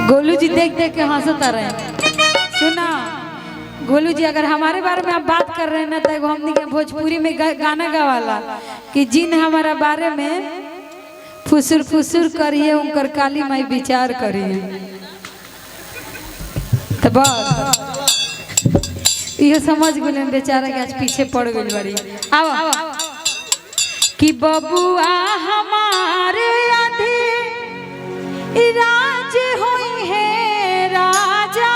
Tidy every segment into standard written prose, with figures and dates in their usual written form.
गोलू जी देख देख के हंसता रहे। सुना गोलू जी, अगर हमारे बारे में आप बात कर रहे हैं ना, तो हमने के भोजपुरी में गाना गावाला कि जिन हमारा बारे में फुसुर फुसुर करिए उनकर काली माई विचार करिए। तो बस ये समझ गए बेचारा के आज पीछे पड़ गई बड़ी। आओ कि बबुआ हमारे आधे राज होई है राजा,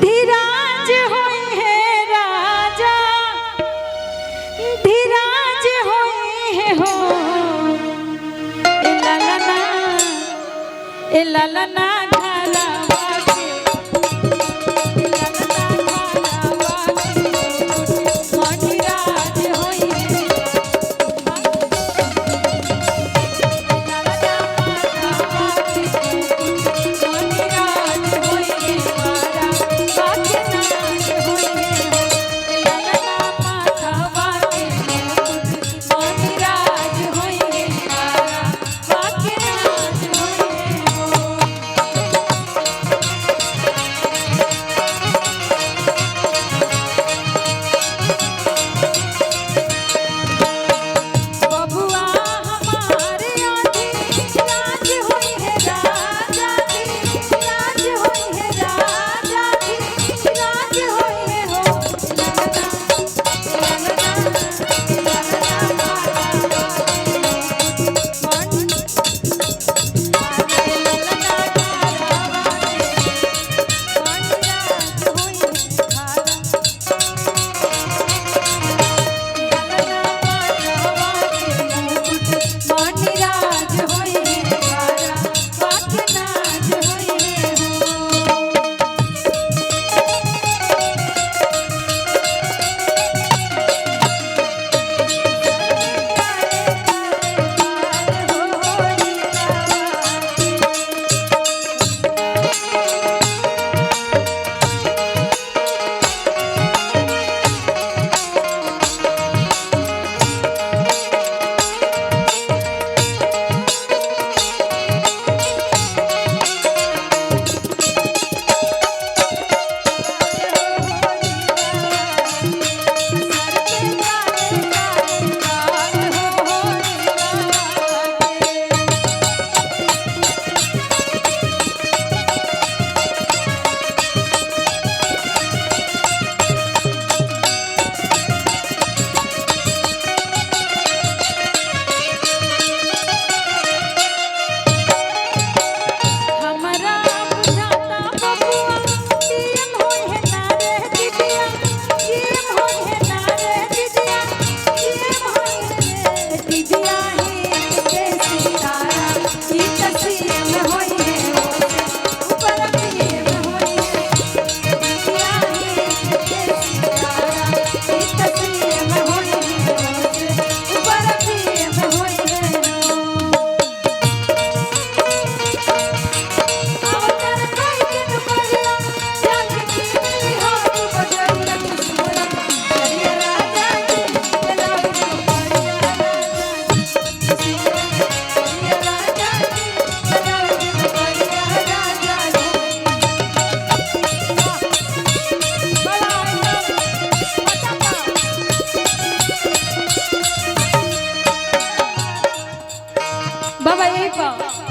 धीराज होई है राजा, धीराज होई है हो। ए ललना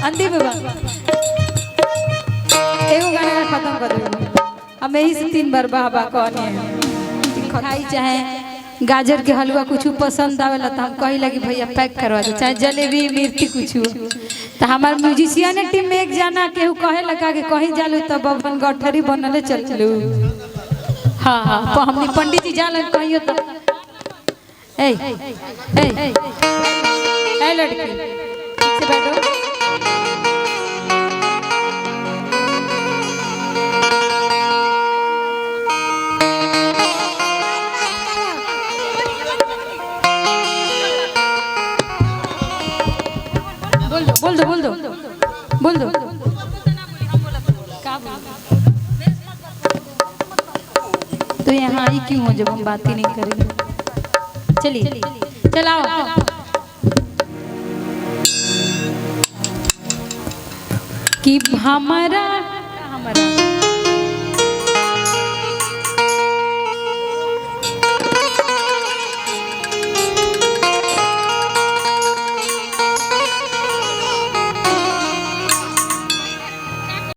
अंधी बाबा एगो गाना खत्म कर दो। हम यही से 3 बार बाबा कहनी है। खाई चाहे गाजर के हलवा कुछ पसंद आवेला तो हम कही लगी भैया पैक करवा दो, चाहे जलेबी मिर्ची कुछ। तो हमार म्यूजिशियन टीम में एक जना केहू कहे लगा के कहीं जालू तब बबन गठरी बनले चल चलू। हाँ हाँ तो हमने पंडित जी जाल कहियो तो ए ए ए लड़की ठीक से बैठो। बोल दो बोल दो बोल दो तो यहाँ आई क्यों हो जब हम बात ही नहीं करेंगे। चलिए चलाओ। कि हमारा